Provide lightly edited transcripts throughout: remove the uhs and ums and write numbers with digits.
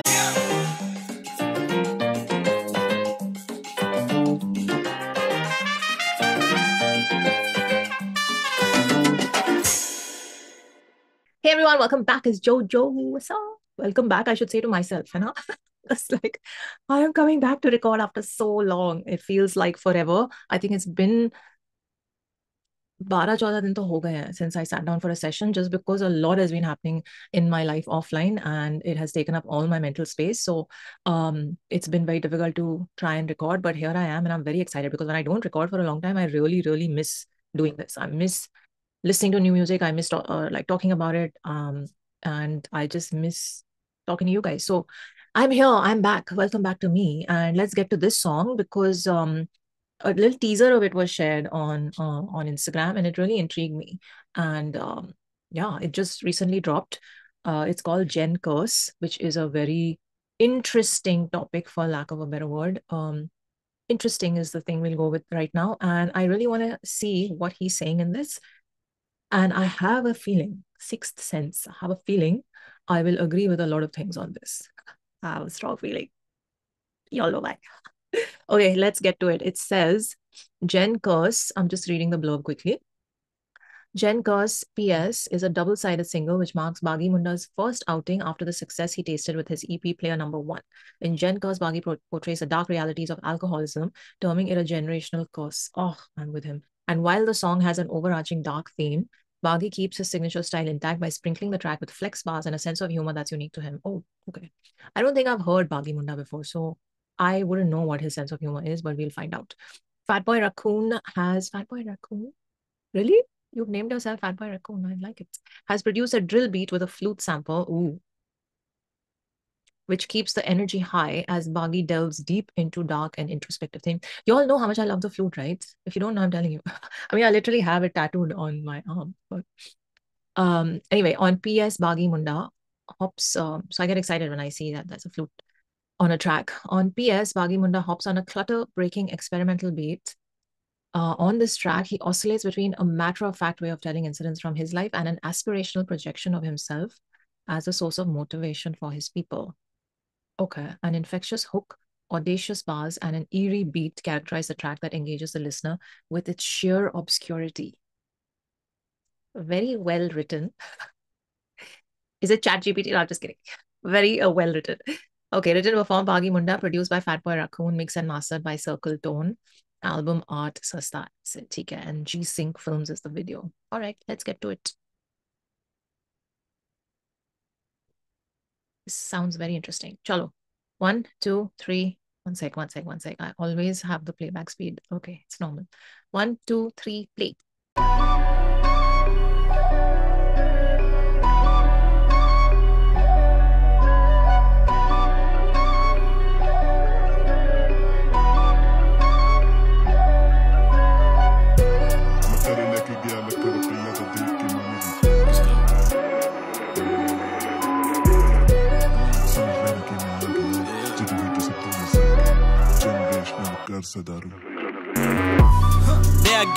Hey everyone, welcome back. It's Jojo. What's up? Welcome back, I should say to myself, है ना? It's like I am coming back to record after so long. It feels like forever. I think it's been 12-14 दिन तो हो गए हैं since I sat down for a session, just because a lot has been happening in my life offline and it has taken up all my mental space. So it's been very difficult to try and record, but here I am and I'm very excited because when I don't record for a long time, I really, really miss doing this. I miss listening to new music. I miss like talking about it. And I just miss talking to you guys. So I'm here. I'm back. Welcome back to me. And let's get to this song because a little teaser of it was shared on Instagram and it really intrigued me. And yeah, it just recently dropped. It's called Gen Curse, which is a very interesting topic, for lack of a better word. Interesting is the thing we'll go with right now. And I really want to see what he's saying in this. And I have a feeling, sixth sense, I have a feeling I will agree with a lot of things on this. I have a strong feeling. Y'all know why. Okay, let's get to it. It says, Gen Curse, I'm just reading the blurb quickly. Gen Curse PS is a double-sided single which marks Bagi Munda's first outing after the success he tasted with his EP Player Number 1. In Gen Curse, Bagi portrays the dark realities of alcoholism, terming it a generational curse. Oh, I'm with him. And while the song has an overarching dark theme, Bagi keeps his signature style intact by sprinkling the track with flex bars and a sense of humor that's unique to him. Oh, okay. I don't think I've heard Bagi Munda before, so I wouldn't know what his sense of humor is, but we'll find out. Fatboy Raccoon has... Fatboy Raccoon? Really? You've named yourself Fatboy Raccoon. I like it. Has produced a drill beat with a flute sample. Ooh. Which keeps the energy high as Bagi delves deep into dark and introspective themes. You all know how much I love the flute, right? If you don't know, I'm telling you. I mean, I literally have it tattooed on my arm. But anyway, on PS, Bagi Munda hops. So I get excited when I see that there's a flute on a track. On PS, Bagi Munda hops on a clutter-breaking experimental beat. On this track, he oscillates between a matter-of-fact way of telling incidents from his life and an aspirational projection of himself as a source of motivation for his people. Okay, an infectious hook, audacious bars, and an eerie beat characterize the track that engages the listener with its sheer obscurity. Very well written. Is it ChatGPT? No, I'm just kidding. Very well written. Okay, written and performed Bagi Munda, produced by Fatboy Raccoon, mixed and mastered by Circle Tone. Album art, Sardar, and G Sync Films is the video. All right, let's get to it. This sounds very interesting. Chalo. 1, 2, 3. One sec. I always have the playback speed. Okay, it's normal. 1, 2, 3, play.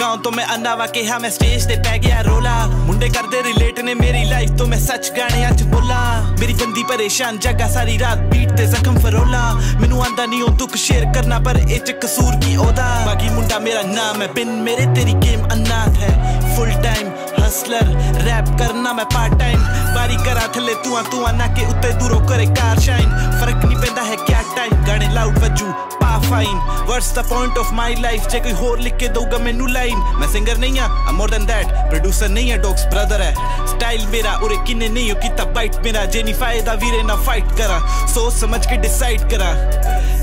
गांव तो मैं अन्नावा कहा मैं stage ते पै गया रोला मुंडे करदे रिलेट ने मेरी लाइफ तो मैं सच गाने अच बोला मेरी गंदी परेशान जगह सारी रात बीट ते जख्म फरोला मैनू आंदा नहीं ओ दुख शेयर करना पर ए च कसूर की ओदा बागी मुंडा मेरा नाम है बिन मेरे तेरी गेम अनाथ है फुल टाइम हसलर रैप करना मैं पार्ट टाइम बारी करा थले तू ना के उत्ते दूरों करे कार शाइन फर्क नहीं पैंदा है क्या टाइम गाने लाउड वजू पा fine what's the point of my life जे कोई होर लिख के दोगा मैनू लाइन मैं सिंगर नहीं हां मोर देन दैट प्रोड्यूसर नहीं है डॉग्स ब्रदर है स्टाइल मेरा उरे किन्ने नहीं हो किता बाइट मेरा जे नहीं फायदा वीरे ना फाइट करा सोच समझ के डिसाइड करा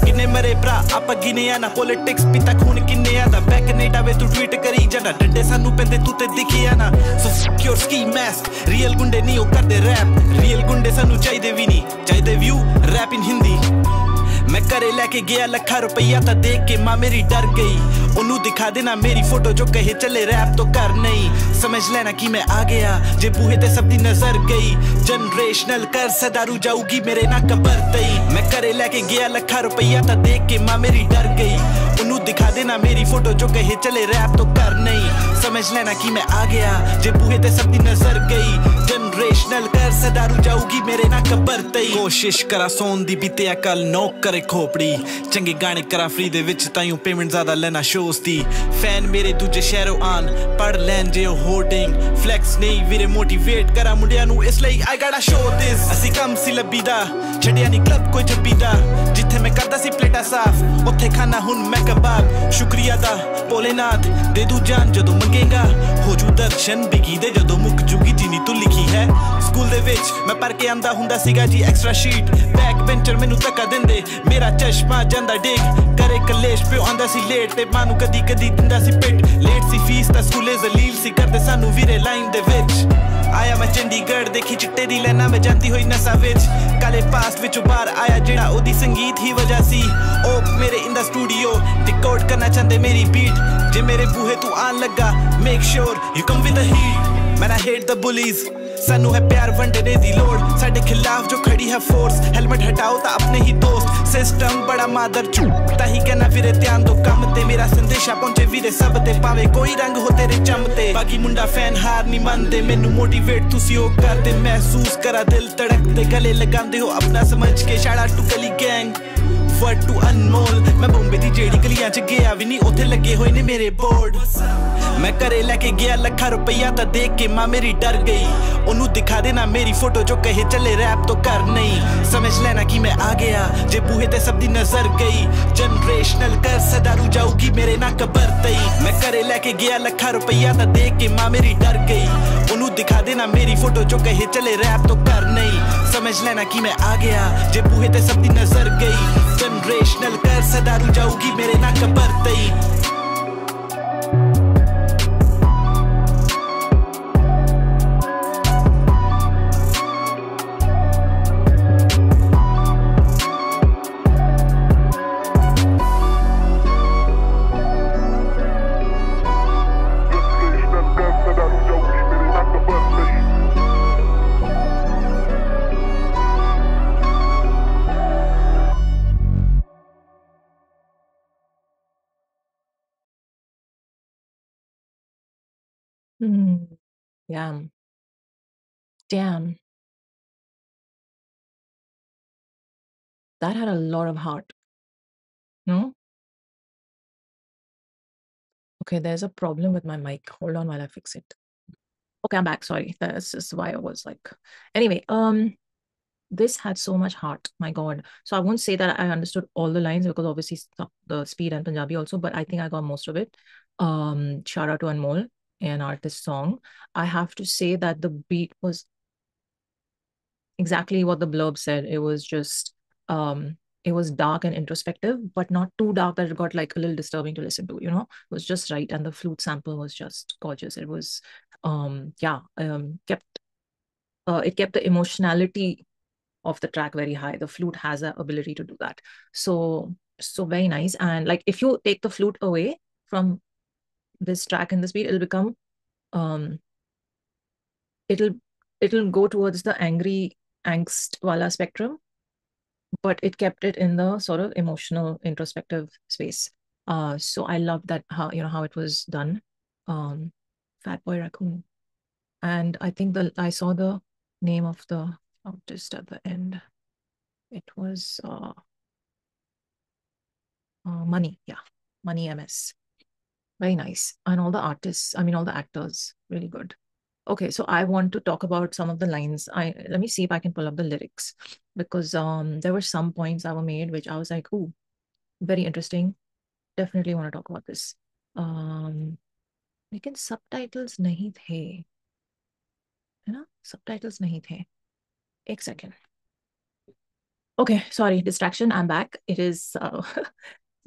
किन्ने मरे भरा आप गिने आ ना पॉलिटिक्स पिता खून किन्ने आ दा बैक कनेडा वे तू ट्वीट करी जाना डंडे सानू पैंदे तू ते दिखे आ ना सो सिक्योर स्की मास्क रियल गुंडे नहीं हो करदे रैप रियल गुंडे सानू चाहिदे भी नहीं चाहिदे व्यू रैप इन हिंदी मैं करे लेके गया लाखा रुपया था देख के माँ मेरी डर गई उन्हें दिखा देना मेरी फोटो जो कहे चले रैप तो कर नहीं समझ लेना कि मैं आ गया जे बूहे ते सब दी नजर गई जनरेशनल कर सदारू जाऊगी मेरे ना कबर तई मैं करे लेके गया लाखा रुपया था देख के माँ मेरी डर गई उन्हें दिखा देना मेरी फोटो जो कहे चले रैप तो कर नहीं समझ लेना कि मैं आ गया जे बूहे ते सब दी नजर गई जनरेशनल कर सदारू जाऊगी मेरे ना कबर ते कोशिश करा सोन दी बीते कल नोक करे खोपड़ी चंगे गाने करा फ्री दे विच ताइयों पेमेंट ज्यादा लेना शोस दी फैन मेरे दूजे शहरों आन पढ़ लैन जे होर्डिंग फ्लैक्स नहीं वीरे मोटिवेट करा मुंडिया नु इसलिए आई गाटा शो दिस असी कम सी लब्बी दा छड़िया नहीं क्लब कोई जब्बी दा जिथे मैं करदा सी प्लेटा साफ उथे खाना हुन मैं कबाब शुक्रिया दा भोलेनाथ दे दू जान जदों मंगेगा हो जू दर्शन बिगी दे जदों मुक जूगी जिनी तू लिखी है स्कूल दे विच मैं पढ़ के आंदा हुंदा सीगा जी एक्स्ट्रा शीट बैक बेंचर मैनू धक्का दिंदे मेरा चश्मा ਜਾਂਦਾ ਡਿੱਗ करे कलेश ਪਿਓ ਆਂਦਾ ਸੀ ਲੇਟ ਤੇ ਮਾਂ ਨੂੰ ਕਦੀ ਕਦੀ ਦਿੰਦਾ ਸੀ ਪਿੱਟ ਲੇਟ ਸੀ ਫੀਸ ਤਾਂ ਸਕੂਲੇ ਜ਼ਲੀਲ ਸੀ ਕਰਦੇ ਸਾਨੂੰ ਵੀਰੇ ਲਾਈਨ ਦੇ ਵਿੱਚ ਆਇਆ ਮੈਂ ਚੰਡੀਗੜ੍ਹ ਦੇਖੀ ਚਿੱਟੇ ਦੀ ਲੈਣਾ ਮੈਂ ਜਾਂਦੀ ਹੋਈ ਨਸਾਂ ਵਿੱਚ ਕਾਲੇ ਪਾਸਟ ਵਿੱਚੋਂ ਬਾਹਰ ਆਇਆ ਜਿਹੜਾ ਉਹਦੀ ਸੰਗੀਤ ਹੀ ਵਜ੍ਹਾ ਸੀ ਉਹ ਮੇਰੇ ਇਨ ਦਾ ਸਟੂਡੀਓ ਡਿਕੋਡ ਕਰਨਾ ਚਾਹੁੰਦੇ ਮੇਰੀ ਬੀਟ ਜੇ ਮੇਰੇ ਬੂਹੇ ਤੂੰ ਆਣ ਲੱਗਾ make sure you come with the heat man I hate the bullies सानू है प्यार वंडने दी लोड़ साडे खिलाफ जो खड़ी है फोर्स हेलमेट हटाओ ता अपने ही दोस्त सिस्टम बड़ा मादर चूता ही कहना फिरे ध्यान दो कम ते मेरा संदेशा पहुंचे वीरे सब ते पावे कोई रंग हो तेरे चमते बागी मुंडा फैन हार नहीं मानते मैनू मोटिवेट तुसी ओ करते महसूस करा दिल धड़कते गले लगांदे हो अपना समझ के शाड़ा टू गली गैंग वर्ड टू अनमोल मैं बॉम्बे दी जेड़ी गलियां च गया भी नहीं उथे लगे होए ने मेरे बोर्ड मैं करे लेके गया लाखा रुपया ता देख के मां मेरी डर गई ओनू दिखा देना मेरी फोटो जो कहे चले रैप तो कर नहीं समझ लेना कि मैं आ गया जे बूहे ते सब दी नजर गई जनरेशनल कर सदारू जाऊगी मेरे ना कबर तई मैं करे लेके गया लाखा रुपया ता देख के मां मेरी डर गई ओनू दिखा देना मेरी फोटो जो कहे चले रैप तो कर नहीं समझ लेना कि मैं आ गया जे बूहे ते सब दी नजर गई जनरेशनल कर सदारू जाऊगी मेरे ना कबर तई Yeah. Damn. That had a lot of heart. No? Okay, there's a problem with my mic. Hold on while I fix it. Okay, I'm back. Sorry. That's just why I was like. Anyway, this had so much heart. My God. So I won't say that I understood all the lines because obviously the speed and Punjabi also, but I think I got most of it. Shout out to Anmol, an artist song. I have to say that the beat was exactly what the blurb said. It was just it was dark and introspective, but not too dark that it got like a little disturbing to listen to, you know. It was just right. And the flute sample was just gorgeous. It was kept it kept the emotionality of the track very high. The flute has the ability to do that. So very nice. And like if you take the flute away from this track and this beat, it'll become it'll go towards the angry angst wala spectrum, but it kept it in the sort of emotional introspective space. So I love that how it was done. Fat Boy Raccoon. And I think I saw the name of the artist at the end. It was Money. Yeah, Money MS. Very nice. And all the artists, I mean, all the actors, really good. Okay, so I want to talk about some of the lines. Let me see if I can pull up the lyrics because there were some points that were made which I was like, ooh, very interesting. Definitely want to talk about this. लेकिन subtitles नहीं थे, है ना? Subtitles नहीं थे. एक second. Okay, sorry, distraction. I'm back. It is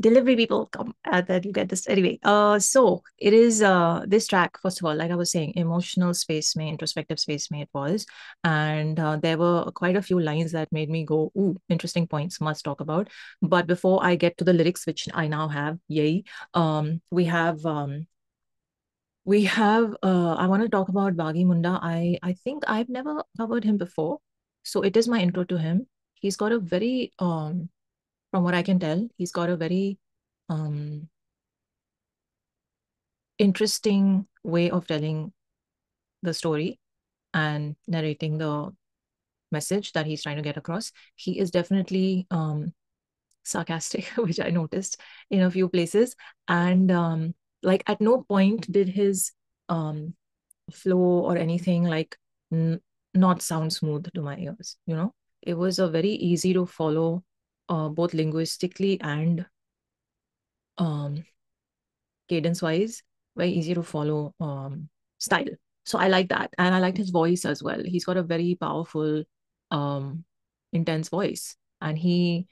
delivery people come that you get this anyway. So it is this track, first of all, like I was saying, emotional space mein, introspective space mein it was, and there were quite a few lines that made me go, ooh, interesting points, must talk about. But before I get to the lyrics, which I now have, yay, we have I want to talk about Bagi Munda. I think I've never covered him before, so it is my intro to him. He's got a very from what I can tell, he's got a very interesting way of telling the story. and narrating the message that he's trying to get across. He is definitely sarcastic, which I noticed in a few places. And like at no point did his flow or anything like not sound smooth to my ears. It was a very easy to follow, both linguistically and cadence wise, very easy to follow style. So I like that. And I liked his voice as well. He's got a very powerful, um, intense voice. And he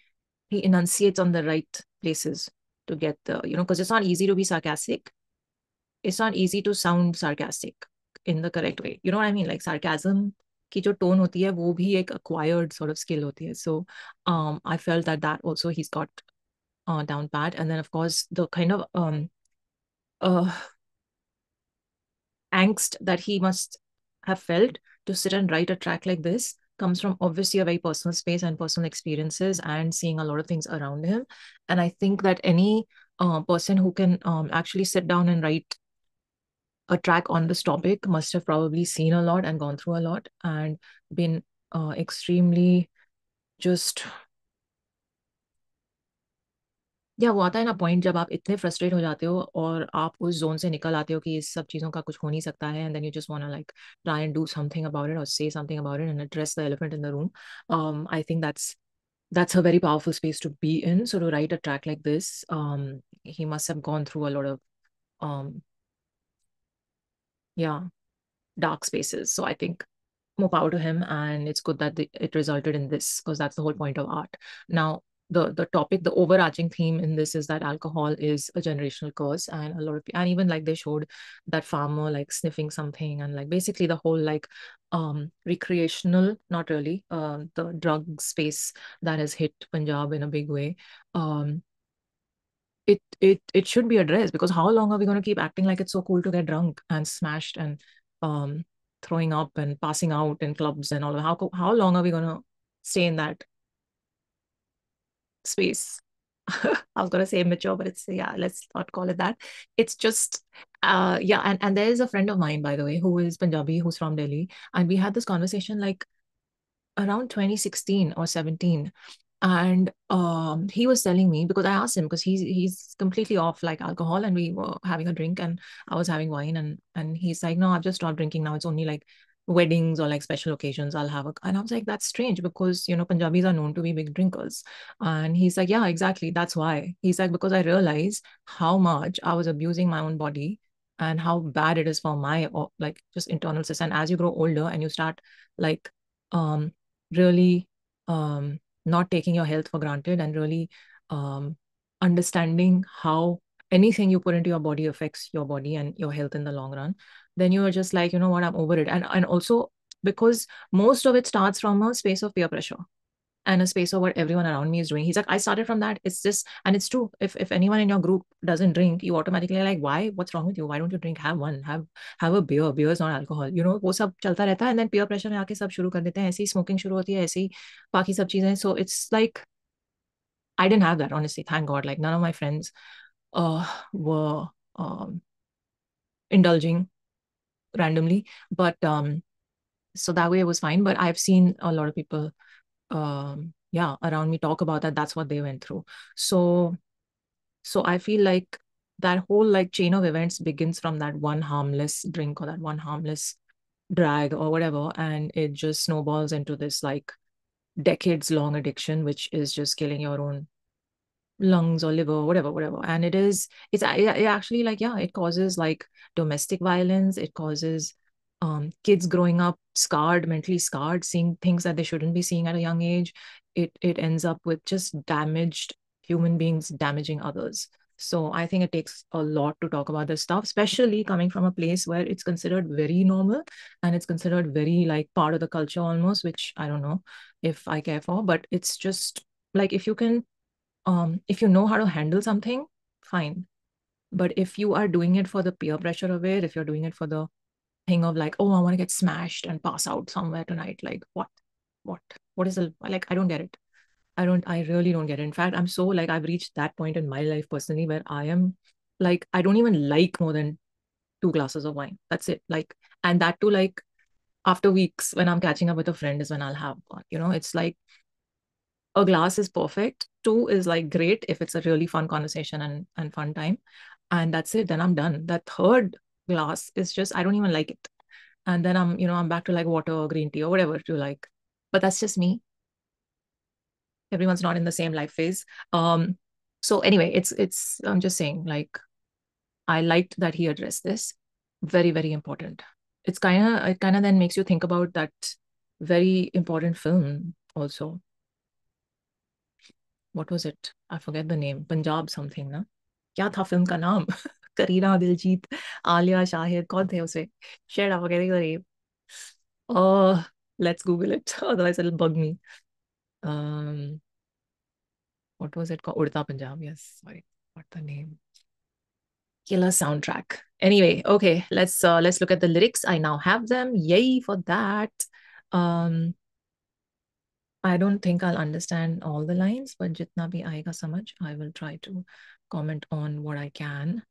enunciates on the right places to get the, because it's not easy to be sarcastic. It's not easy to sound sarcastic in the correct way. You know what I mean? Like sarcasm की जो tone होती है वो भी एक acquired sort of skill होती है. So I felt that also he's got down pat. And then of course the kind of uh, angst that he must have felt to sit and write a track like this comes from obviously a very personal space and personal experiences and seeing a lot of things around him. And I think that any person who can actually sit down and write a track on this topic must have probably seen a lot and gone through a lot and been extremely just, या वो आता है ना point जब आप इतने frustrate हो जाते हो और आप उस जोन से निकल आते हो कि इस सब चीज़ों का कुछ हो नहीं सकता है, and then you just want to like try and do something about it और say something about it and address the elephant in the room. I think that's a very powerful space to be in. So to write a track like this, he must have gone through a lot of yeah, dark spaces. So I think more power to him, and it's good that it resulted in this, because that's the whole point of art. Now, the topic, the overarching theme in this is that alcohol is a generational curse, and a lot of and even like they showed that farmer like sniffing something, and like basically the whole like recreational, not really, the drug space that has hit Punjab in a big way. It should be addressed, because how long are we going to keep acting like it's so cool to get drunk and smashed and um throwing up and passing out in clubs and all of how long are we going to stay in that space? I was going to say mature, but it's, yeah, let's not call it that. It's just yeah, and there is a friend of mine, by the way, who is Punjabi, who's from Delhi, and we had this conversation like around 2016 or 17. And he was telling me, because I asked him, because he's completely off like alcohol, and we were having a drink and I was having wine, and he's like, no, I've just stopped drinking now. It's only like weddings or like special occasions I'll have and I was like, that's strange, because Punjabis are known to be big drinkers. And he's like, yeah, exactly, that's why. He's like, because I realized how much I was abusing my own body and how bad it is for my like just internal system. And as you grow older and you start like really not taking your health for granted, and really understanding how anything you put into your body affects your body and your health in the long run, then you are just like, you know what, I'm over it. And also because most of it starts from a space of peer pressure and a space of what everyone around me is doing. He's like, I started from that. It's just, and it's true. If anyone in your group doesn't drink, you automatically are like, why? What's wrong with you? Why don't you drink? Have one. Have a beer. Beer is not alcohol. वो सब चलता रहता है, and then peer pressure में आके सब शुरू कर देते हैं. ऐसे ही smoking शुरू होती है, ऐसे ही बाकी सब चीजें. So it's like I didn't have that, honestly. Thank God. Like none of my friends were indulging randomly, but so that way it was fine. But I've seen a lot of people yeah, around me talk about that. That's what they went through. So I feel like that whole like chain of events begins from that one harmless drink or that one harmless drag or whatever, and it just snowballs into this like decades long addiction, which is just killing your own lungs or liver, whatever. And it actually like, yeah, it causes like domestic violence. It causes kids growing up scarred, mentally scarred, seeing things that they shouldn't be seeing at a young age. It ends up with just damaged human beings damaging others. So I think it takes a lot to talk about this stuff, especially coming from a place where it's considered very normal and it's considered very like part of the culture almost, which I don't know if I care for. But it's just like, if you know how to handle something, fine. But if you are doing it for the peer pressure of it, if you're doing it for the thing of like, oh, I want to get smashed and pass out somewhere tonight, like what is the, like, I don't get it. I really don't get it. In fact, I'm so like, I've reached that point in my life personally where I am like, I don't even like more than 2 glasses of wine. That's it. Like, and that too, like, after weeks when I'm catching up with a friend is when I'll have one. It's like a glass is perfect. Two is like great if it's a really fun conversation and fun time. And that's it. Then I'm done. That third glass is just, I don't even like it. And then I'm back to like water or green tea or whatever you like. But that's just me. Everyone's not in the same life phase. So anyway, it's I'm just saying, like, I liked that he addressed this. Very, very important. It kind of then makes you think about that very important film also. What was it? I forget the name. Punjab something, ना? क्या था film का नाम? करीना दिलजीत, आलिया शाहिद, कौन थे उसे? Shit, I'm forgetting the name. Oh, let's Google it. Otherwise it'll bug me. Um, what was it called? Udta Punjab. Yes, sorry. What the name? Killer soundtrack. Anyway, okay, let's look at the lyrics. I now have them. Yay for that. Um, I don't think I'll understand all the lines, but jitna bhi aayega samajh, I will try to comment on what I can.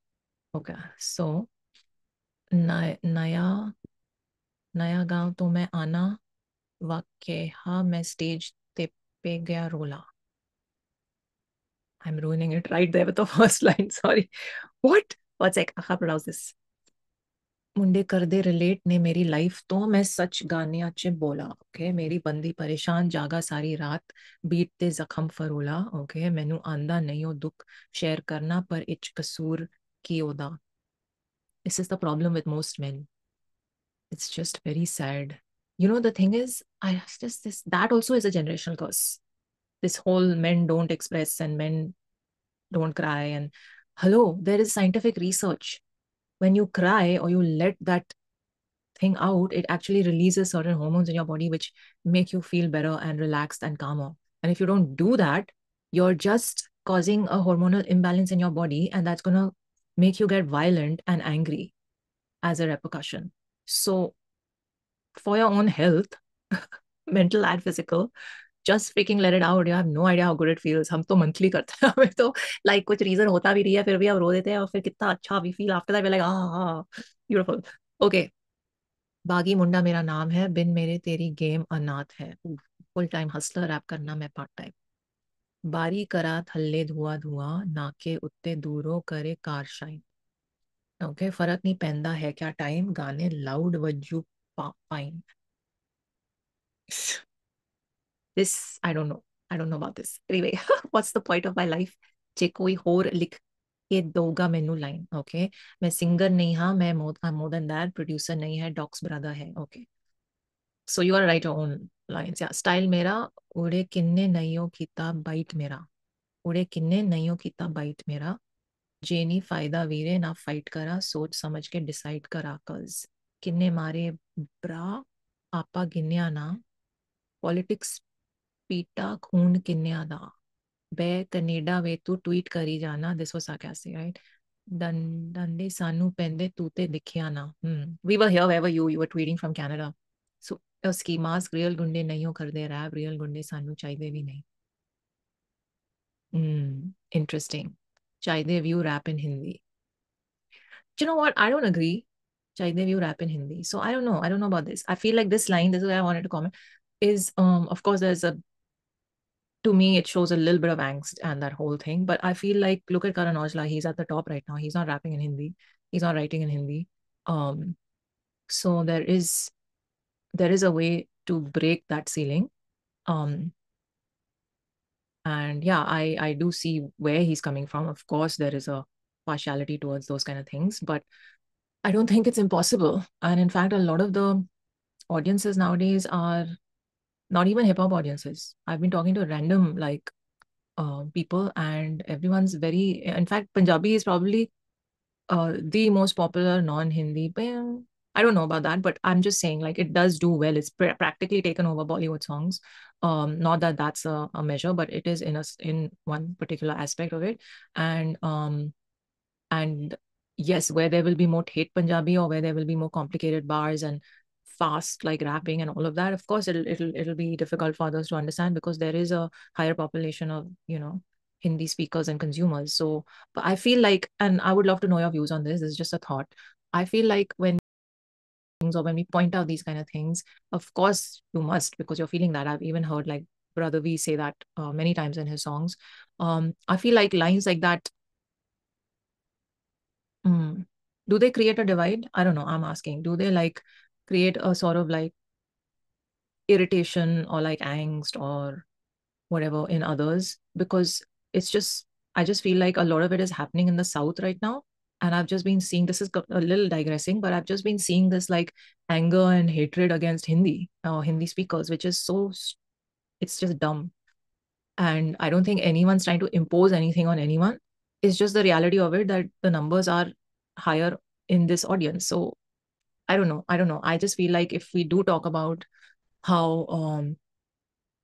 Okay, so naya naya गांव तो मैं आना वाकेहा मैं stage पे गया रोला. I'm ruining it right there with the first line. Sorry. What? One sec. I can't pronounce this. मुंडे कर they relate ने मेरी लाइफ तो मैं सच गाने अच्छे बोला. ओके मेरी बंदी परेशान जागा सारी रात बीट ते जख्म फरोला. ओके मैनू आंदा नहीं हो दुख शेयर करना पर इच कसूर की ओदा. This is the problem with most men. It's just very sad. The thing is, I just this that also is a generational curse. This whole men don't express and men don't cry. And hello, there is scientific research. When you cry or you let that thing out, it actually releases certain hormones in your body which make you feel better and relaxed and calmer. And if you don't do that, you're just causing a hormonal imbalance in your body, and that's going to make you get violent and angry as a repercussion. So for your own health, mental and physical, just freaking let it out. You have no idea how good it feels. हम तो monthly करते हैं. हमें तो like कुछ reason होता भी नहीं है, फिर भी हम रो देते हैं और फिर कितना अच्छा we feel after that. We're like, beautiful. Okay. बागी मुंडा मेरा नाम है, बिन मेरे तेरी गेम अनाथ है. फुल टाइम हसलर, रैप करना मैं पार्ट टाइम. बारी करा थल्ले धुआ धुआ नाके उत्ते दूरों करे कार शाइन. ओके फर्क नहीं पैंदा है क्या टाइम गाने लाउड वजू pine. This I don't know about this. Anyway, what's the point of my life? जे कोई होर लिख के दोगा मेनू लाइन. ओके मैं सिंगर नहीं हाँ, मैं मोर देन दैट. प्रोड्यूसर नहीं है, डॉक्स ब्रदर है. Okay so you gotta write your own lines. Yeah, style मेरा उड़े किन्ने नईयों कीता बाइट मेरा. उड़े किन्ने नईयों कीता बाइट मेरा. जेनी फायदा वीरे ना फाइट करा सोच समझ के डिसाइड करा कज. किन्ने मारे ब्रा आपा गिन्या ना. पॉलिटिक्स पीटा खून किन्या दा. बे कनेडा वे तू ट्वीट करी जाना. This was sarcastic, right? डंडे सानू पेंदे तू ते दिखिया ना. We were here wherever you were tweeting from Canada. So उसकी मास्क रियल गुंडे नहीं हो कर दे रैप. रियल गुंडे सानू चाहिए भी नहीं. Interesting. चाहिए view rap in Hindi. You know what? I don't agree. चाहिए view rap in Hindi. So I don't know. I don't know about this. I feel like this line, this is where I wanted to comment, is of course there's a, to me it shows a little bit of angst and that whole thing. But I feel like look at Karan Aujla. He's at the top right now. He's not rapping in Hindi. He's not writing in Hindi. So there is a way to break that ceiling. And yeah, I do see where he's coming from. Of course, there is a partiality towards those kind of things, but I don't think it's impossible. And in fact, a lot of the audiences nowadays are not even hip hop audiences. I've been talking to random like people, and everyone's very. In fact, Punjabi is probably the most popular non-Hindi. I don't know about that, but I'm just saying like it does do well. It's practically taken over Bollywood songs. Not that that's a measure, but it is in one particular aspect of it. And yes, where there will be more hate Punjabi or where there will be more complicated bars and fast like rapping and all of that, of course it'll be difficult for others to understand because there is a higher population of Hindi speakers and consumers. So but I feel like, and I would love to know your views on this is just a thought, I feel like when things, or when we point out these kind of things, of course you must, because you're feeling that. I've even heard like Brother V say that many times in his songs. I feel like lines like that, do they create a divide? I don't know. I'm asking. Do they like create a sort of like irritation or like angst or whatever in others? Because it's just, I just feel like a lot of it is happening in the South right now. And I've just been seeing, this is a little digressing, but I've just been seeing this like anger and hatred against Hindi speakers, which is so, it's just dumb. And I don't think anyone's trying to impose anything on anyone. It's just the reality of it that the numbers are higher in this audience. So I don't know. I don't know. I just feel like if we do talk about how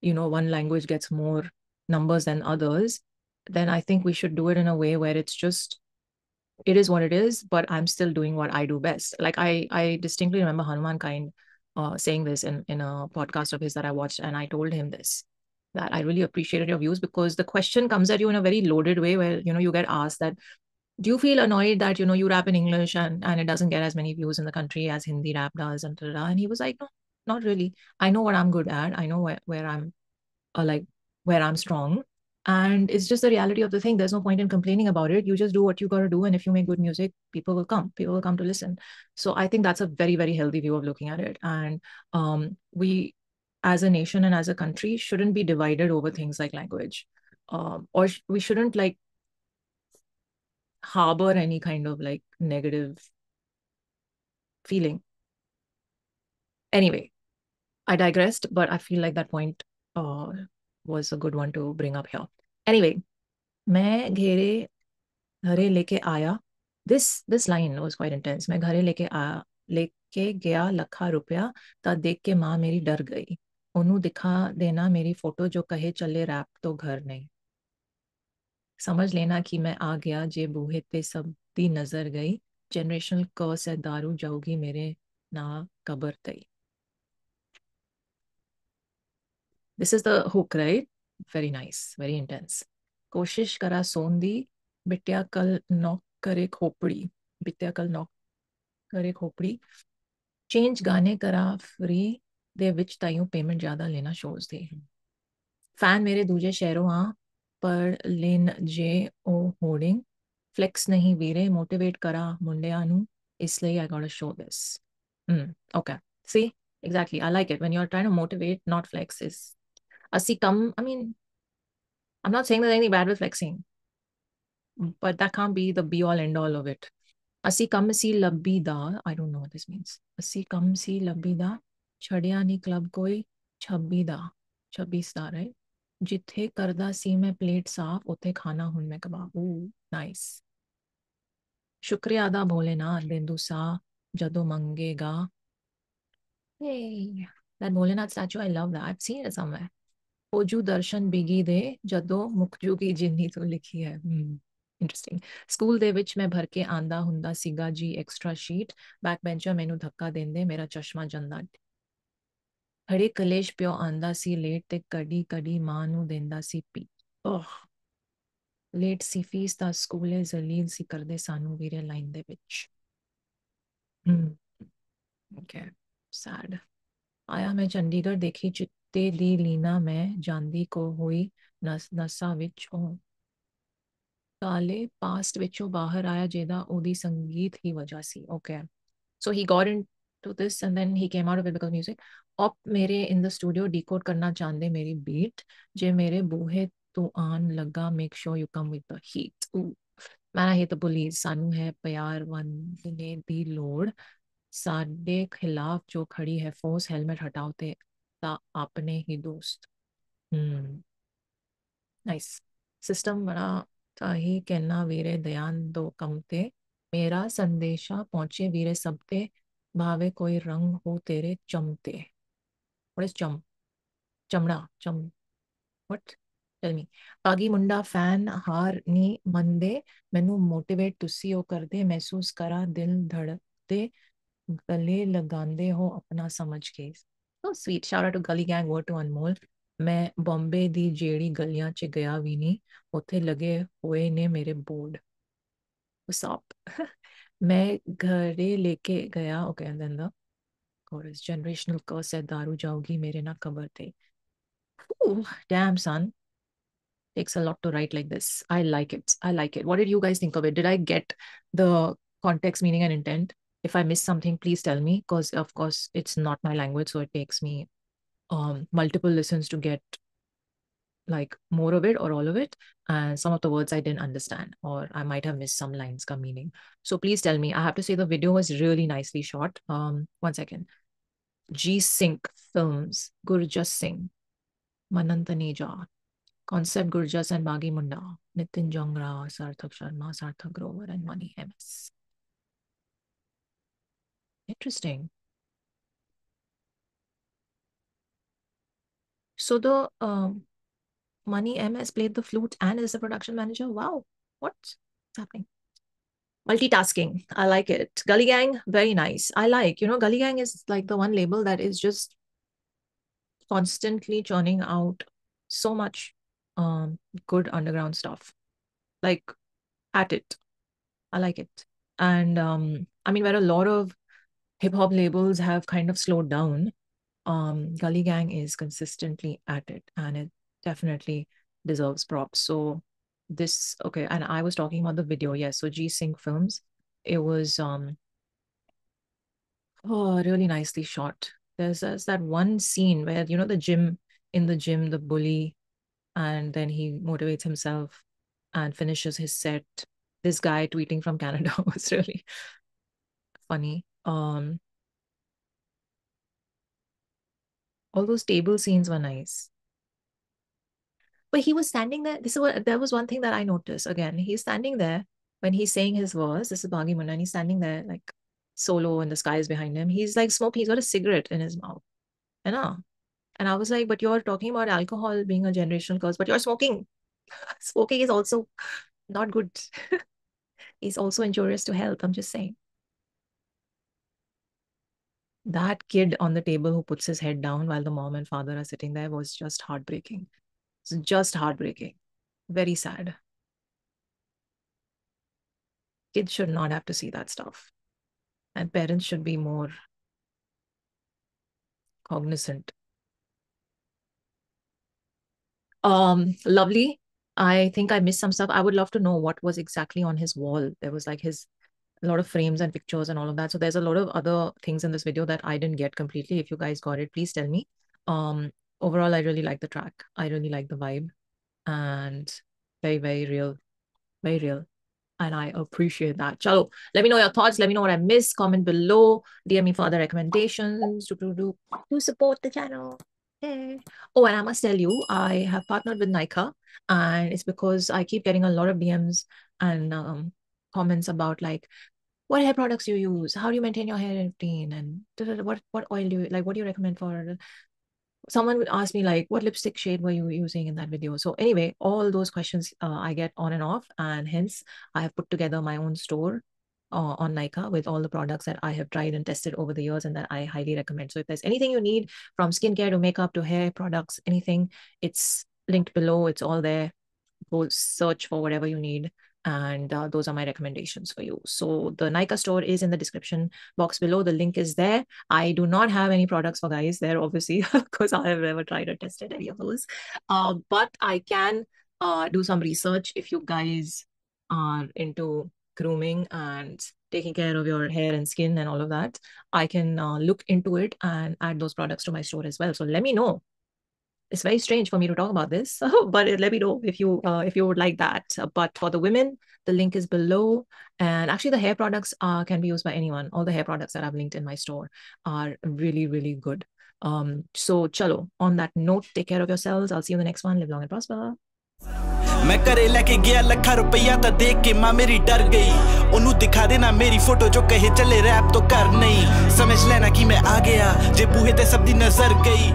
one language gets more numbers than others, then I think we should do it in a way where it's just, it is what it is, but I'm still doing what I do best. Like I distinctly remember Hanuman Kind saying this in a podcast of his that I watched, and I told him this, that I really appreciated your views, because the question comes at you in a very loaded way where you get asked that, do you feel annoyed that you rap in English and it doesn't get as many views in the country as Hindi rap does, and and he was like, no, not really. I know what I'm good at. I know where I'm like where I'm strong. And it's just the reality of the thing. There's no point in complaining about it. You just do what you got to do. And if you make good music, people will come. People will come to listen. So I think that's a very, very healthy view of looking at it. And we, as a nation and as a country, shouldn't be divided over things like language. Or we shouldn't like harbor any kind of like negative feeling. Anyway, I digressed, but I feel like that point was a good one to bring up here. Anyway, मैं घेरे घरे लेके आया. This line was quite intense. मैं घरे लेके गया लखा रुपया ता देख के माँ मेरी डर गई. ओनू दिखा देना मेरी फोटो जो कहे चले रैप तो घर नहीं. समझ लेना कि मैं आ गया जे बूहे ते सब दी नजर गई. जनरेशनल कर्स है दारू जाऊगी मेरे ना कबर तई. This is the hook, right? Very nice, very intense. कोशिश करा सोन दी बिटिया कल नौक करे खोपड़ी. बिटिया कल नौक करे खोपड़ी. चेंज गाने करा फ्री दे विच ताइयों पेमेंट ज्यादा लेना शोज दे. फैन मेरे दूजे शहरों आ पर लेन जे ओ होर्डिंग. फ्लेक्स नहीं वीरे मोटिवेट करा मुंडिया नु इसलिए I gotta show this. Okay. See, exactly. I like it when you're trying to motivate, not flex. Is Asi come, I mean, I'm not saying there's anything bad with flexing, but that can't be the be all end all of it. Asi come si labida. I don't know what this means. Asi come si labida. Chadiya ni club koi छब्बीदा. छब्बीसदा, right? जिथे करदा सी मैं plate साफ उथे खाना हुन मैं कबाब. Ooh, nice. शुक्रिया अदा भोलेनाथ बिंदु सा जदो मंगेगा. Hey, that Bholenath statue, I love that. I've seen it somewhere. ओजू दर्शन बिगी दे जदों मुखजू की जिन्नी तो लिखी है. इंटरेस्टिंग. ਸਕੂਲ ਦੇ ਵਿੱਚ ਮੈਂ ਭਰ ਕੇ ਆਂਦਾ ਹੁੰਦਾ ਸੀਗਾ ਜੀ ਐਕਸਟਰਾ ਸ਼ੀਟ. ਬੈਕ ਬੈਂਚਰ ਮੈਨੂੰ ਧੱਕਾ ਦਿੰਦੇ ਮੇਰਾ ਚਸ਼ਮਾ ਜਾਂਦਾ. ਹਰੇ ਕਲੇਸ਼ ਪਿਓ ਆਂਦਾ ਸੀ ਲੇਟ ਤੇ ਕੜੀ ਕੜੀ ਮਾਂ ਨੂੰ ਦਿੰਦਾ ਸੀ ਪੀ. ਲੇਟ ਸੀ ਫੀਸ ਦਾ ਸਕੂਲੇ ਜ਼ਲੀਲ ਸੀ ਕਰਦੇ ਸਾਨੂੰ ਵੀਰੇ ਲਾਈਨ ਦੇ ਵਿੱਚ. Okay, sad. ਆਇਆ ਮੈਂ ਚੰਡੀਗੜ੍ਹ ਦੇਖੀ ਚਿੱਟੇ ਦੀ ਲੀਨਾ ਮੈਂ ਜਾਂਦੀ ਕੋ ਹੋਈ ਨਸਾਂ ਵਿੱਚੋਂ. ਕਾਲੇ ਪਾਸਟ ਵਿੱਚੋਂ ਬਾਹਰ ਆਇਆ ਜਿਹਦਾ ਉਹਦੀ ਸੰਗੀਤ ਹੀ ਵਜ੍ਹਾ ਸੀ. Okay, so he got into this and then he came out of it because of music. op ਮੇਰੇ in the studio decode ਕਰਨਾ ਚਾਹੁੰਦੇ ਮੇਰੀ beat. ਜੇ ਮੇਰੇ ਬੂਹੇ ਤੋਂ ਆਣ ਲੱਗਾ make sure you come with the heat. Man, I hate the police. ਸਾਨੂੰ ਹੈ ਪਿਆਰ ਵੰਡਣੇ ਦੀ ਲੋੜ. ਸਾਡੇ ਖਿਲਾਫ ਜੋ ਖੜੀ ਹੈ ਫੋਰਸ ਹੈਲਮਟ ਹਟਾਓ ਤੇ ਤਾਂ ਆਪਣੇ ਹੀ ਦੋਸਤ. नाइस. सिस्टम बड़ा चाही कहना वीरे ध्यान दो कमते. मेरा संदेशा पहुंचे वीरे सबते. भावे कोई रंग हो तेरे चमते. What is chum? चमड़ा. चम. What? Tell me. बागी मुंडा फैन हार नी मंदे. मैनू मोटिवेट तुसी ओ कर दे. महसूस करा दिल धड़कते. गले लगांदे हो अपना समझ के. So sweet. Shout out to Gully Gang. Word to Anmol. मैं बॉम्बे दी जेड़ी गलियां च गया भी नहीं. उत्थे लगे हुए ने मेरे बोर्ड. What's up? मैं घरे लेके गया. Okay, and then the chorus. Generational curse hai, daru jaogi mere na kabar the. Ooh, damn, son. Takes a lot to write like this. I like it. I like it. What did you guys think of it? Did I get the context, meaning, and intent? If I missed something, please tell me, because of course it's not my language, so it takes me multiple listens to get like more of it or all of it. And some of the words I didn't understand, or I might have missed some lines ka meaning. So please tell me. I have to say the video was really nicely shot. 1 second. G Sync Films, Gurjas Singh, Manant Taneja, Concept Gurjas and Bagi Munda, Nitin Jongra, Sarthak Sharma, Sarthak Grover, and Money MS. Interesting. So the Money MS played the flute and is the production manager. Wow, what's happening? Multitasking. I like it. Gully Gang, very nice. I like, Gully Gang is like the one label that is just constantly churning out so much good underground stuff. Like, at it. I like it. And I mean, where a lot of hip hop labels have kind of slowed down, Gully Gang is consistently at it, and it definitely deserves props. So this, okay, and I was talking about the video, yes. So G Sync Films, it was really nicely shot. There's that one scene where in the gym, the bully, and then he motivates himself and finishes his set. This guy tweeting from Canada was really funny. All those table scenes were nice. But he was standing there. There was one thing that I noticed. Again, he's standing there when he's saying his verse. This is Bagi Munda, and he's standing there like solo, and the sky is behind him. He's like smoking. He's got a cigarette in his mouth. And I was like, but you're talking about alcohol being a generational curse, but you're smoking. Smoking is also not good. It's also injurious to health. I'm just saying. That kid on the table who puts his head down while the mom and father are sitting there was just heartbreaking. It's just heartbreaking. Very sad. Kids should not have to see that stuff. And parents should be more cognizant. Lovely. I think I missed some stuff. I would love to know what was exactly on his wall. There was like a lot of frames and pictures and all of that. So there's a lot of other things in this video that I didn't get completely. If you guys got it, please tell me. Overall, I really like the track. I really like the vibe, and very, very real, very real. And I appreciate that. Chalo, let me know your thoughts. Let me know what I missed. Comment below. DM me for other recommendations to support the channel. Hey. Oh, and I must tell you, I have partnered with Nykaa, and it's because I keep getting a lot of DMs and comments about like, what hair products you use? How do you maintain your hair routine? And what oil do you like? What do you recommend for? Someone would ask me like, what lipstick shade were you using in that video? So anyway, all those questions I get on and off, and hence I have put together my own store on Nykaa with all the products that I have tried and tested over the years and that I highly recommend. So if there's anything you need, from skincare to makeup to hair products, anything, it's linked below. It's all there. Go search for whatever you need. And those are my recommendations for you. So the Nykaa store is in the description box below. The link is there. I do not have any products for guys there, obviously, because I have never tried or tested any of those. But I can do some research if you guys are into grooming and taking care of your hair and skin and all of that. I can look into it and add those products to my store as well. So let me know. It's very strange for me to talk about this, but let me know if you would like that. But for the women, the link is below. And actually, the hair products can be used by anyone. All the hair products that I've linked in my store are really, really good. So chalo, on that note, take care of yourselves. I'll see you in the next one. Live long and prosper. मैं करे लेके गया लाखा रुपया ता देख के माँ मेरी डर गई ओनू दिखा देना मेरी फोटो जो कहे चले रैप तो कर नहीं समझ लेना कि मैं आ गया जे बूहे ते सब दी नजर गई